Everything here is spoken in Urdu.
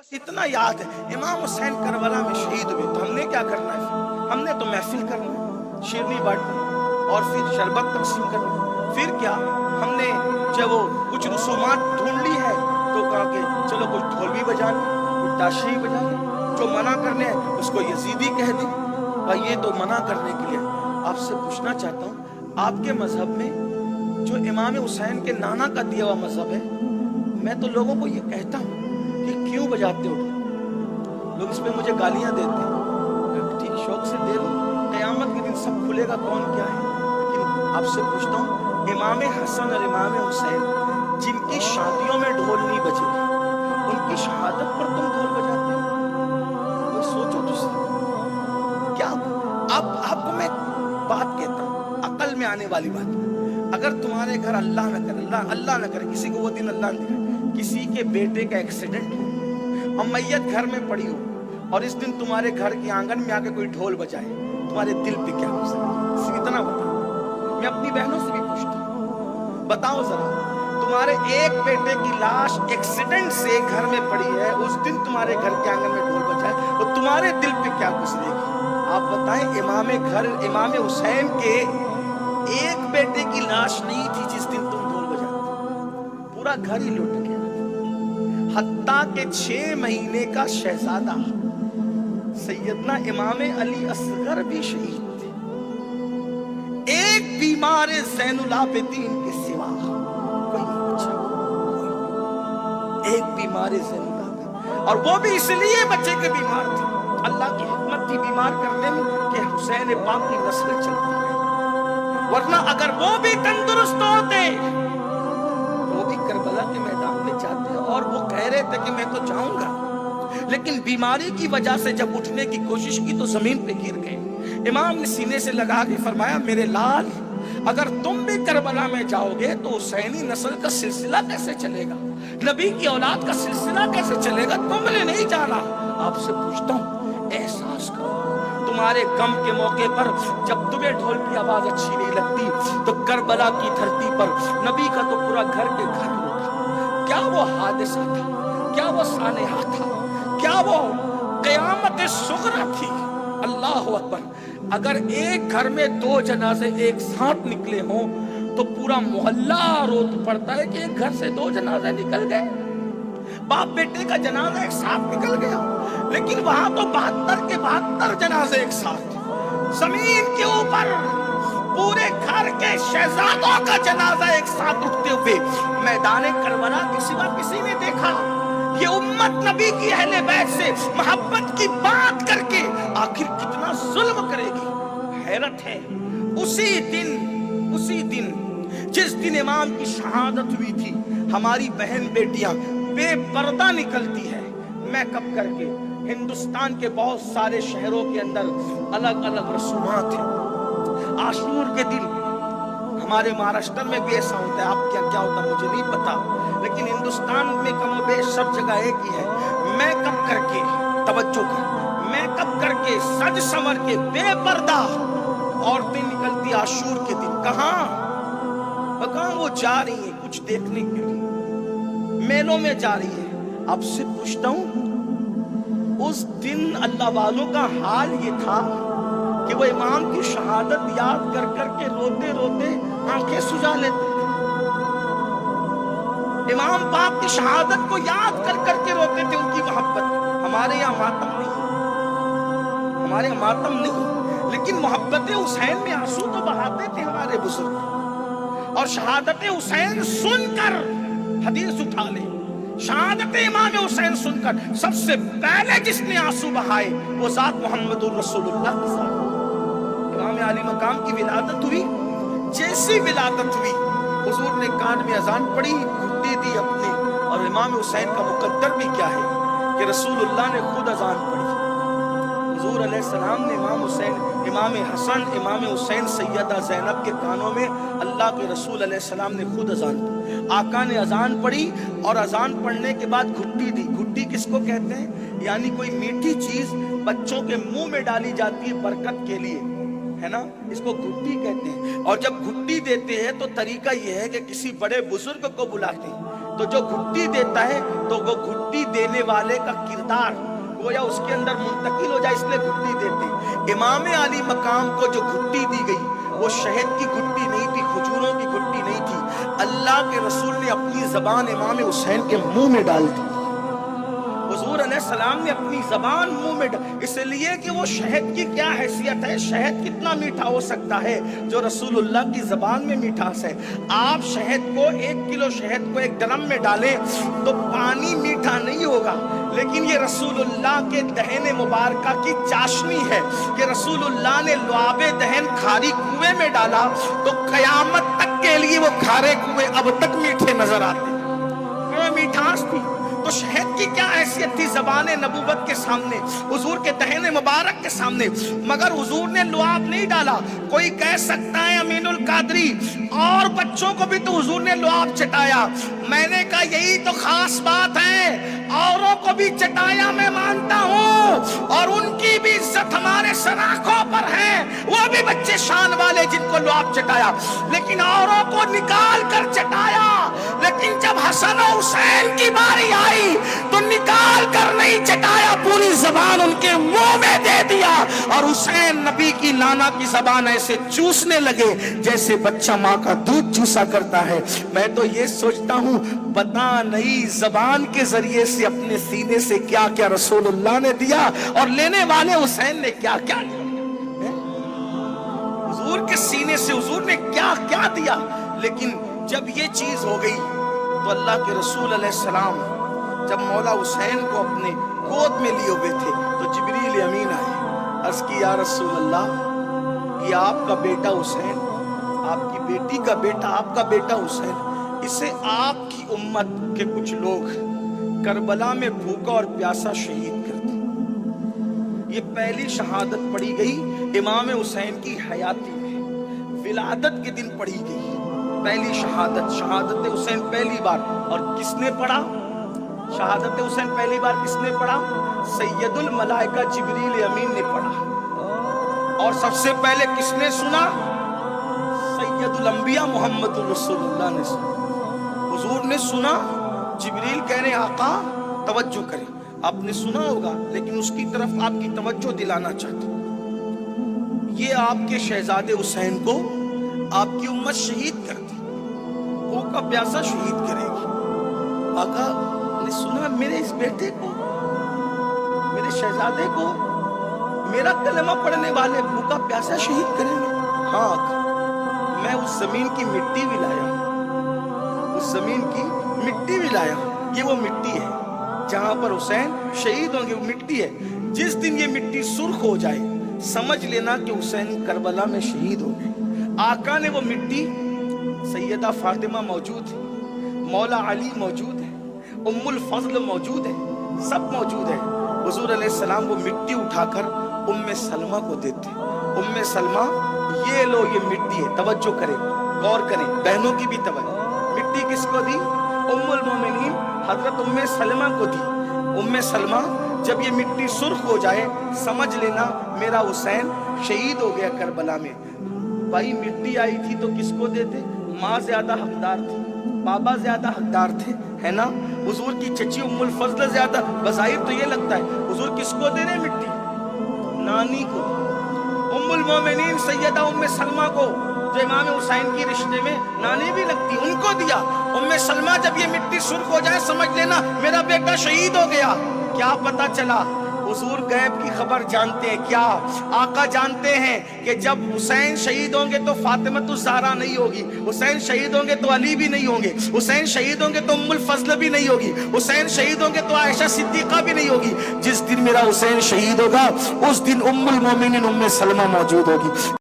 بس اتنا یاد ہے امام حسین کربلا میں شہید ہوئے تو ہم نے کیا کرنا ہے؟ ہم نے تو محفل کرنا ہے، شیرنی بانٹنا اور پھر شربت تقسیم کرنا، پھر کیا ہم نے جب وہ کچھ رسومات ڈھونڈ لی ہے تو کہا کہ چلو کچھ ڈھول بھی بجا لیں، کچھ تاشی بھی بجا لیں، جو منع کرنے ہیں اس کو یزیدی کہہ دیں، اور یہ تو منع کرنے کے لیے آپ سے پوچھنا چاہتا ہوں آپ کے مذہب میں جو امام حسین کے نانا کا دیا ہوا مذہب ہے، میں تو لوگوں کو یہ کہتا ہوں کہ کیوں بجاتے ہو؟ لوگ اس پہ مجھے گالیاں دیتے ہیں، ٹھیک شوق سے دے لو، قیامت کے دن سب کھلے گا کون کیا ہے۔ لیکن آپ سے پوچھتا ہوں امام حسن اور امام حسین جن کی شادیوں میں ڈھول نہیں بجے ان کی شہادت پر تم ڈھول بجاتے ہو؟ کوئی سوچو تو صحیح۔ کیا اب آپ کو میں بات کہتا ہوں عقل میں آنے والی بات، اگر تمہارے گھر اللہ نہ کرے اللہ نہ کرے کسی کو وہ دن اللہ نہ کرے کسی کے بیٹے کا ایکسیڈنٹ ہو اور میت گھر میں پڑی ہو اور اس دن تمہارے گھر کے آنگن میں آ کے کوئی ڈھول بجائے، تمہارے دل پہ کیا ہو سکتا ہے؟ صرف اتنا بتاؤ۔ میں اپنی بہنوں سے بھی پوچھتا ہوں، بتاؤ ذرا تمہارے ایک بیٹے کی لاش ایکسیڈنٹ سے گھر میں پڑی ہے، اس دن تمہارے گھر کے آنگن میں ڈھول بجائے اور تمہارے دل پہ کیا گزرے گی؟ آپ بتائیں۔ امام حسین کے ایک بیٹے کی لاش نہیں تھی جس دن تم ڈھول بجاتے، پورا گھر ہی لٹ گیا، حتیٰ کہ 6 مہینے کا شہزادہ سیدنا امام علی اصغر بھی شہید تھے، ایک بیمار زین العابدین کے سوا کوئی نہیں بچا، ایک بیمار زین العابدین، اور وہ بھی اس لیے بچے کے بیمار تھے، اللہ کی حکمت تھی بیمار کرنے میں کہ حسین پاک کی نسل چلتی ہے، ورنہ اگر وہ بھی تندرست ہوتے وہ بھی کربلا کے میدان میں جاتے، اور وہ کہہ رہے تھے کہ میں تو جاؤں گا، لیکن بیماری کی وجہ سے جب اٹھنے کی کوشش کی تو زمین پہ گر گئے۔ امام نے سینے سے لگا کے فرمایا میرے لال اگر تم بھی کربلا میں جاؤ گے تو حسینی نسل کا سلسلہ کیسے چلے گا، نبی کی اولاد کا سلسلہ کیسے چلے گا، تم نے نہیں جانا۔ آپ سے پوچھتا ہوں احساس کرو تمہارے غم کے موقع پر جب تمہیں ڈھول کی آواز اچھی نہیں لگتی تو کربلا کی دھرتی پر نبی کا تو پورا گھر کے گھر اٹھا، کیا وہ حادثہ تھا، کیا وہ سانحہ تھا، کیا وہ قیامت صغریٰ تھی؟ اللہ اکبر۔ اگر ایک گھر میں 2 جنازے ایک ساتھ نکلے ہوں تو پورا محلہ رو پڑتا ہے کہ ایک گھر سے 2 جنازے نکل گئے، باپ بیٹے کا جنازہ ایک ساتھ نکل گیا، لیکن وہاں تو 72 کے 72 جنازے ایک ساتھ، زمین کے اوپر پورے گھر کے شہزادوں کا جنازہ ایک ساتھ اٹھتے ہوئے میدان کربلا کے سوا کسی نے دیکھا؟ یہ امت نبی کی اہل بیت سے محبت کی بات کر کے آخر کتنا ظلم کرے گی؟ حیرت ہے۔ اسی دن جس دن امام کی شہادت ہوئی تھی ہماری بہن بیٹیاں بے پردہ نکلتی ہے، میک اپ کر کے، ہندوستان کے بہت سارے شہروں کے اندر الگ الگ رسومات ہیں۔ عاشور کے دن ہمارے مہاراشٹر میں بھی ایسا ہوتا ہے، آپ کیا ہوتا مجھے نہیں پتا، لیکن ہندوستان میں کم و بیش سب جگہ ایک ہی ہے، میک اپ کر کے، توجہ کر، میک اپ کر کے سج سنور کے بے پردہ عورتیں نکلتی عاشور کے دن، کہاں وہ جا رہی ہیں کچھ دیکھنے کے لیے، میلوں میں جا رہی ہے۔ آپ سے پوچھتا ہوں اس دن اللہ والوں کا حال یہ تھا کہ وہ امام کی شہادت یاد کر کر کے روتے روتے آنکھیں سجا لیتے تھے، امام پاک کی شہادت کو یاد کر کر کے روتے تھے، ان کی محبت۔ ہمارے یہاں ماتم نہیں، لیکن محبت حسین میں آنسو تو بہاتے تھے ہمارے بزرگ، اور شہادت حسین سن کر حدیث اٹھا لے، شہادت امام حسین سن کر سب سے پہلے جس نے آنسو بہائے وہ ذات محمد الرسول اللہ کے ساتھ۔ امام علی مقام کی ولادت ہوئی، جیسی ولادت ہوئی حضور نے کان میں اذان پڑھی، گھٹی دی اپنی، اور امام حسین کا مقدر بھی کیا ہے کہ رسول اللہ نے خود اذان پڑھی، حضور علیہ السلام نے امام حسن امام حسین سیدہ زینب کے کانوں میں اللہ کے رسول علیہ السلام نے خود اذان پڑھی، آقا نے اذان پڑھی اور اذان پڑھنے کے بعد گھٹی دی۔ گھٹی کس کو کہتے ہیں؟ یعنی کوئی میٹھی چیز بچوں کے منہ میں ڈالی جاتی ہے برکت کے لیے، ہے نا، اس کو گھٹی کہتے ہیں۔ اور جب گھٹی دیتے ہیں تو طریقہ یہ ہے کہ کسی بڑے بزرگ کو بلاتے ہیں، تو جو گھٹی دیتا ہے تو وہ گھٹی دینے والے کا کردار گویا اس کے اندر منتقل ہو جائے، اس لیے گھٹی دیتے۔ امام علی مقام کو جو گھٹی دی گئی وہ شہد کی گھٹی نہیں تھی، کھجوروں کی گھٹی نہیں تھی، اللہ کے رسول نے اپنی زبان امام حسین کے منہ میں ڈال دی۔ حضور علیہ السلام نے اپنی زبان منہ میں اس لیے کہ وہ شہد کی کیا حیثیت ہے، شہد کتنا میٹھا ہو سکتا ہے جو رسول اللہ کی زبان میں میٹھاس ہے۔ آپ شہد کو 1 کلو شہد کو ایک ڈرم میں ڈالیں تو پانی میٹھا نہیں ہوگا، لیکن یہ رسول اللہ کے دہن مبارکہ کی چاشنی ہے کہ رسول اللہ نے لعاب دہن کھاری کنویں میں ڈالا تو قیامت تک کے لیے وہ کھارے کنویں اب تک میٹھے نظر آتے ہیں۔ وہ میٹھاس تھی۔ تو شہد کی کیا حیثیت تھی زبان نبوت کے سامنے، حضور کے دہن مبارک کے سامنے، مگر حضور نے لعاب نہیں ڈالا۔ کوئی کہہ سکتا ہے امین القادری اور بچوں کو بھی تو حضور نے لعاب چٹایا، میں نے کہا یہی تو خاص بات ہے، اوروں کو بھی چٹایا میں مانتا ہوں، اور ان کی بھی عزت ہمارے سراخوں پر ہے، وہ بھی بچے شان والے جن کو لعاب چٹایا، لیکن اوروں کو نکال کر چٹایا۔ لیکن جب حسن و حسین کی باری آئی تو نکال کر نہیں چٹایا، پوری زبان ان کے منہ میں دے دیا، اور حسین نبی کی نانا کی زبان ایسے چوسنے لگے جیسے بچہ ماں کا دودھ چوسا کرتا ہے۔ میں تو یہ سوچتا ہوں پتہ نہیں زبان کے ذریعے سے اپنے سینے سے کیا کیا رسول اللہ نے دیا، اور لینے والے حسین نے کیا کیا دیا، حضور کے سینے سے حضور نے کیا کیا دیا۔ لیکن جب یہ چیز ہو گئی تو اللہ کے رسول علیہ السلام جب مولا حسین کو اپنے گود میں لیے ہوئے تھے تو جبریل امین آئے، عرض کی یا رسول اللہ یہ آپ کا بیٹا حسین، آپ کی بیٹی کا بیٹا، آپ کا بیٹا حسین، اسے آپ کی امت کے کچھ لوگ کربلا میں بھوکا اور پیاسا شہید کر دیں۔ یہ پہلی شہادت پڑھی گئی امام حسین کی حیاتی میں، ولادت کے دن پڑھی گئی پہلی شہادت، شہادت حسین پہلی بار۔ اور کس نے پڑھا شہادت حسین پہلی بار؟ کس نے پڑھا؟ سید الملائکہ جبریل امین نے پڑھا۔ اور سب سے پہلے کس نے سنا؟ سید الانبیاء محمد رسول اللہ نے سنا۔ حضور نے سنا، جبریل کہہ رہے آقا توجہ کریں، آپ نے سنا ہوگا لیکن اس کی طرف آپ کی توجہ دلانا چاہتا ہوں۔ یہ آپ کے شہزادے حسین کو آپ کی امت شہید کر دی، بھوکا پیاسا شہید کرے گی۔ آقا نے سنا میرے اس بیٹے کو، میرے شہزادے کو میرا کلمہ پڑھنے والے بھوکا پیاسا شہید کریں گے؟ ہاں آقا، میں اس زمین کی مٹی بھی لایا ہوں، اس زمین کی مٹی بھی لایا ہوں۔ یہ وہ مٹی ہے جہاں پر حسین شہید ہوں گے، وہ مٹی ہے۔ جس دن یہ مٹی سرخ ہو جائے سمجھ لینا کہ حسین کربلا میں شہید ہو گئے۔ آقا نے وہ مٹی، سیدہ فاطمہ موجود ہے، مولا علی موجود ہے، ام الفضل موجود ہے، سب موجود ہے۔ حضور علیہ السلام وہ مٹی اٹھا کر ام سلمہ کو دیتے، ام سلمہ یہ لو یہ مٹی ہے، توجہ کریں، غور کریں، بہنوں کی بھی توجہ۔ مٹی کس کو دی؟ ام المومنین حضرت ام سلمہ کو دی۔ ام سلمہ جب یہ مٹی سرخ ہو جائے سمجھ لینا میرا حسین شہید ہو گیا کربلا میں۔ بھائی مٹی آئی تھی تو کس کو دیتے؟ ماں زیادہ حقدار تھی، بابا زیادہ حقدار تھے، ہے نا؟ حضور کی چچی ام الفضل زیادہ، بظاہر تو یہ لگتا ہے حضور کس کو دے رہے مٹی؟ نانی کو، ام المومنین سیدہ ام سلمہ کو، جو امام حسین کی رشتے میں نانی بھی لگتی، ان کو دیا۔ ام سلمہ جب یہ مٹی سرخ ہو جائے سمجھ لینا میرا بیٹا شہید ہو گیا۔ کیا پتا چلا؟ حضور غیب کی خبر جانتے ہیں کیا؟ آقا جانتے ہیں کہ جب حسین شہید ہوں گے تو فاطمۃ الزہرا نہیں ہوگی، حسین شہید ہوں گے تو علی بھی نہیں ہوں گے، حسین شہید ہوں گے تو ام الفضل بھی نہیں ہوگی، حسین شہید ہوں گے تو عائشہ صدیقہ بھی نہیں ہوگی۔ جس دن میرا حسین شہید ہوگا اس دن ام المومنین ام سلمہ موجود ہوگی۔